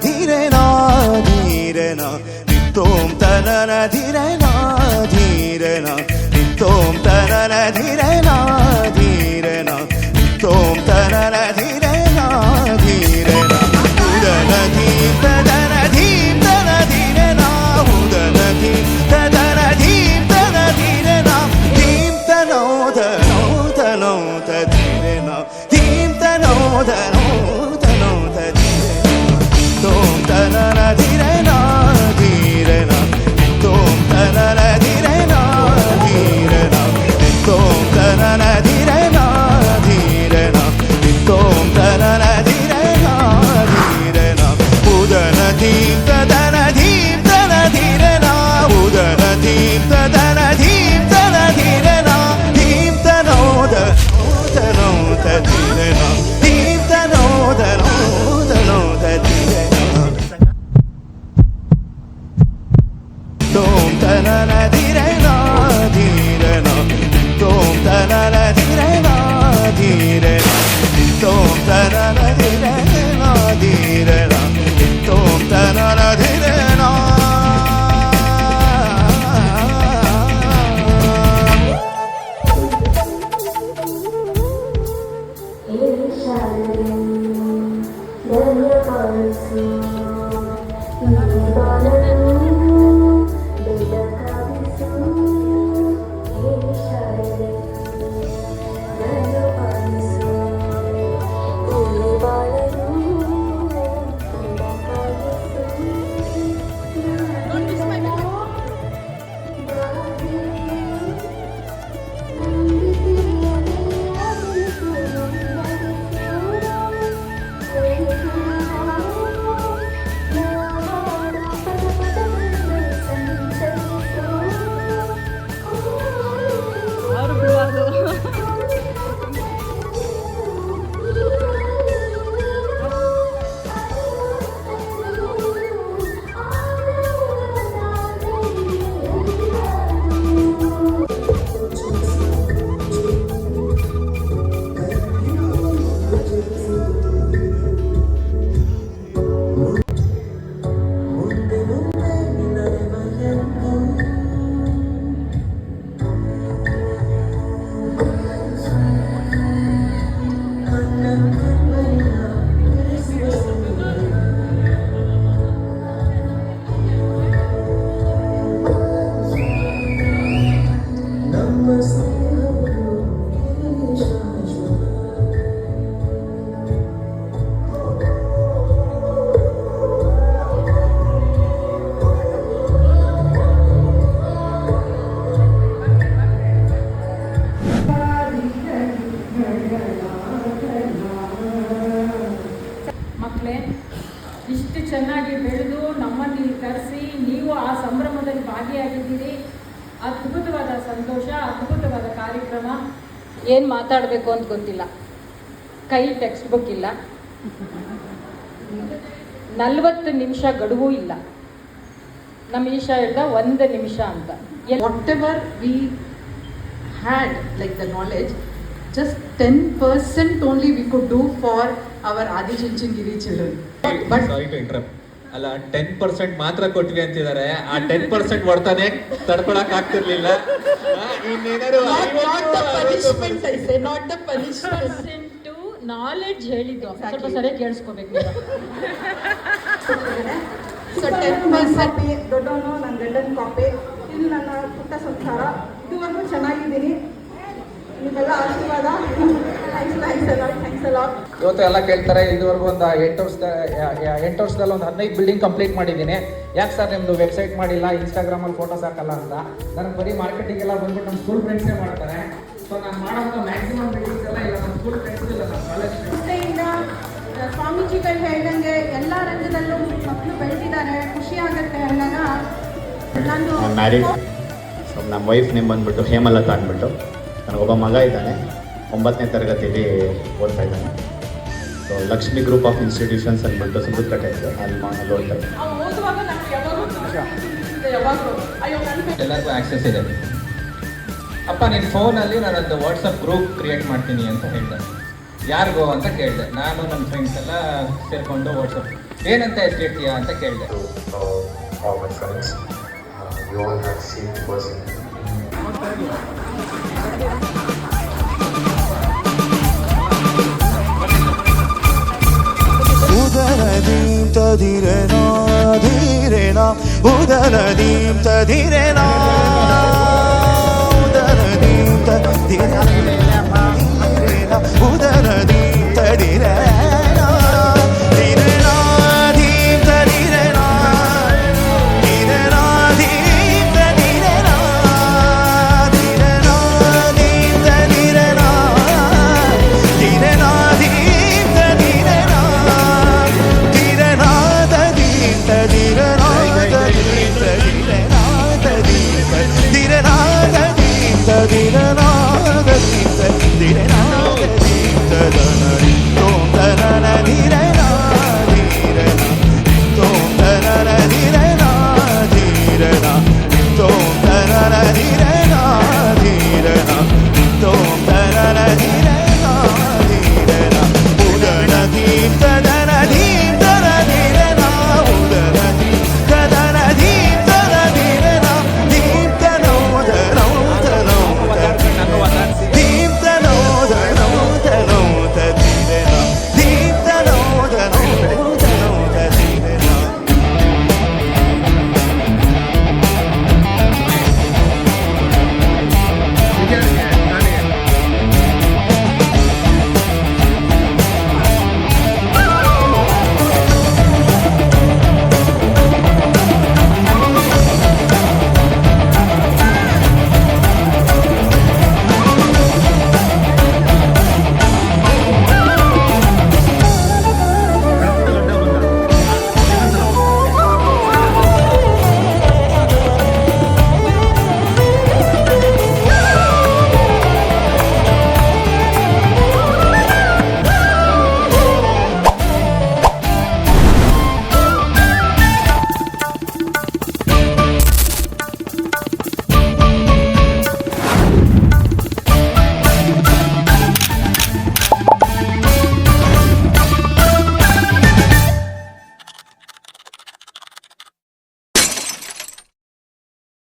ധീരനാ ധീരനാ നിത്തോം തനന ധീരനാ ധീരനാ നിത്തോം തനന ധീരനാ ധീരനാ നിത്തോം തനന ധീരനാ ധീരനാ ഉദന ധീം തദന ധീം തന ധീരനാ ഉദന ധീം തദന ധീം തന ധീരനാ ധീം തനോദ തനോദ ധീരനാ ധീം തനോദ Tom tanana dhirena dhirena Tom tanana dhirena dhirena Tom tanana dhirena dhirena Tom tanana dhirena dhirena Udana deem tadana deem tana dhirena Udana deem tadana deem tana dhirena Deem tanoda tanoda dhirena Deem tanoda tanoda dhirena Tom tanana dhirena dhirena Tom tanana dhirena dhirena Tom tanana dhirena dhirena Tom tanana dhirena ಇಷ್ಟು ಚೆನ್ನಾಗಿ ಬೆಳೆದು ನಮ್ಮನ್ನು ಕರೆಸಿ ನೀವು ಆ ಸಂಭ್ರಮದಲ್ಲಿ ಭಾಗಿಯಾಗಿದ್ದೀರಿ. ಅದ್ಭುತವಾದ ಸಂತೋಷ, ಅದ್ಭುತವಾದ ಕಾರ್ಯಕ್ರಮ. ಏನು ಮಾತಾಡಬೇಕು ಅಂತ ಗೊತ್ತಿಲ್ಲ, ಕೈ ಟೆಕ್ಸ್ಟ್ ಬುಕ್ ಇಲ್ಲ, 40 ನಿಮಿಷ ಗಡುವು ಇಲ್ಲ. ನಮ್ಮ ಈಶಾ ಹೇಳ್ದ 1 ನಿಮಿಷ ಅಂತ. Whatever we had, like the knowledge, just 10% only we could do for our Adi Chunchandgiri children. But sorry to interrupt. ಅಲ್ಲ 10% ಮಾತ್ರ ಕೊಟ್ವಿ ಅಂತಿದ್ದಾರೆ. ಆ 10% ಹೊಡ್ತಾನೆ ತಡ್ಕೊಳಕ್ ಆಗ್ತಿರ್ಲಿಲ್ಲ. ಇನ್ನೇನಾದ್ರು not the punishment, I say, not the punishment. Knowledge ಹೇಳಿದ್ದು ಸ್ವಲ್ಪ ಸರಿಯಾಗಿ ಕೇಳಿಸ್ಕೋಬೇಕು. ಸೊ 10% ದೊಡ್ಡವನು ನನ್ನ ಗಂಡನ ಕಾಪಿ, ಇಲ್ಲಿ ನನ್ನ ಪುಟ್ಟ ಸಂಸಾರ. ಇದುವರೆಗೂ ಚೆನ್ನಾಗಿದ್ದೀನಿ, ನಿಮ್ಮೆಲ್ಲ ಆಶೀರ್ವಾದ. Thanks a lot. ಇವತ್ತು ಎಲ್ಲ ಕೇಳ್ತಾರೆ ಇದುವರೆಗೂ ಒಂದು 8 ವರ್ಷದಲ್ಲಿ ಒಂದು 15 ಬಿಲ್ಡಿಂಗ್ ಕಂಪ್ಲೀಟ್ ಮಾಡಿದ್ದೀನಿ. ಯಾಕೆ ಸರ್ ನಿಮ್ಮದು ವೆಬ್ಸೈಟ್ ಮಾಡಿಲ್ಲ, ಇನ್ಸ್ಟಾಗ್ರಾಮಲ್ಲಿ ಫೋಟೋಸ್ ಹಾಕಲ್ಲ ಅಂತ. ನನಗೆ ಬರೀ ಮಾರ್ಕೆಟಿಂಗ್ ಎಲ್ಲ ಬಂದ್ಬಿಟ್ಟು ನಮ್ಮ ಸ್ಕೂಲ್ ಫ್ರೆಂಡ್ಸೇ ಮಾಡ್ತಾರೆ. ಸೊ ನಾನು ಮಾಡೋಂಥ ಮ್ಯಾಕ್ಸಿಮಮ್ ಬಿಲ್ಡಿಂಗ್ಸ್ ಎಲ್ಲ ಇಲ್ಲ ನಮ್ಮ ಸ್ಕೂಲ್ ಫ್ರೆಂಡ್ಸ್ ಇಲ್ಲ ನಮ್ಮ ಕಾಲೇಜ್ ಜೊತೆಯಿಂದ ಸ್ವಾಮೀಜಿಗಳು ಹೇಳ್ದಂಗೆ ಎಲ್ಲ ರಂಗದಲ್ಲೂ ಮಕ್ಕಳು ಬೆಳೆದಿದ್ದಾರೆ, ಖುಷಿ ಆಗುತ್ತೆ ಅಂದಾಗ ನಾನು ಮ್ಯಾರಿಡ್. ಸೊ ನಮ್ಮ ವೈಫ್ ನೇಮ್ ಬಂದ್ಬಿಟ್ಟು ಹೇಮಲತಾ ಅಂದ್ಬಿಟ್ಟು. ನನಗೊಬ್ಬ ಮಗ ಇದ್ದಾನೆ, 9ನೇ ತರಗತಿಯಲ್ಲಿ ಓದ್ತಾ ಇದ್ದಾನೆ. So Lakshmi group of institutions ಅಂದ್ಬಿಟ್ಟು ಸುಬ್ರಕಟ್ಟೆ ಇದೆ, ಅಲ್ಲಿ ಓದ್ತಾ ಇದ್ದಾನೆ. ಎಲ್ಲರಿಗೂ ಆಕ್ಸೆಸ್ ಇದೆ. ಅಪ್ಪ ನಿನ್ನ ಫೋನಲ್ಲಿ ನಾನೊಂದು ವಾಟ್ಸಪ್ ಗ್ರೂಪ್ ಕ್ರಿಯೇಟ್ ಮಾಡ್ತೀನಿ ಅಂತ ಹೇಳಿದೆ. ಯಾರಿಗೋ ಅಂತ ಕೇಳಿದೆ. ನಾನು ನಮ್ಮ ಫ್ರೆಂಡ್ಸ್ ಎಲ್ಲ ಸೇರಿಕೊಂಡು ವಾಟ್ಸಪ್ ಏನಂತ ಹೆಸರಿಡ್ತೀಯಾ ಅಂತ ಕೇಳಿದೆ. All my friends, we all have same person. ಉದರದೀಂ ತದಿರೆನಾ ಧೀರೆನಾ ಉದರದೀಂ ತದಿರೆನಾ ಉದರದೀಂ ತದಿರೆನಾ ಉದರದೀಂ ತದಿರೆನಾ ಧೀರೆನಾ ಧೀಂ ತದಿರೆನಾ ಧೀರೆನಾ ಧೀಂ ತದಿರೆನಾ ಧೀರೆನಾ ಧೀಂ ತದಿರೆನಾ ಧೀರೆನಾ ಧೀಂ ತದಿರೆನಾ ಧೀರನಾಗದೀ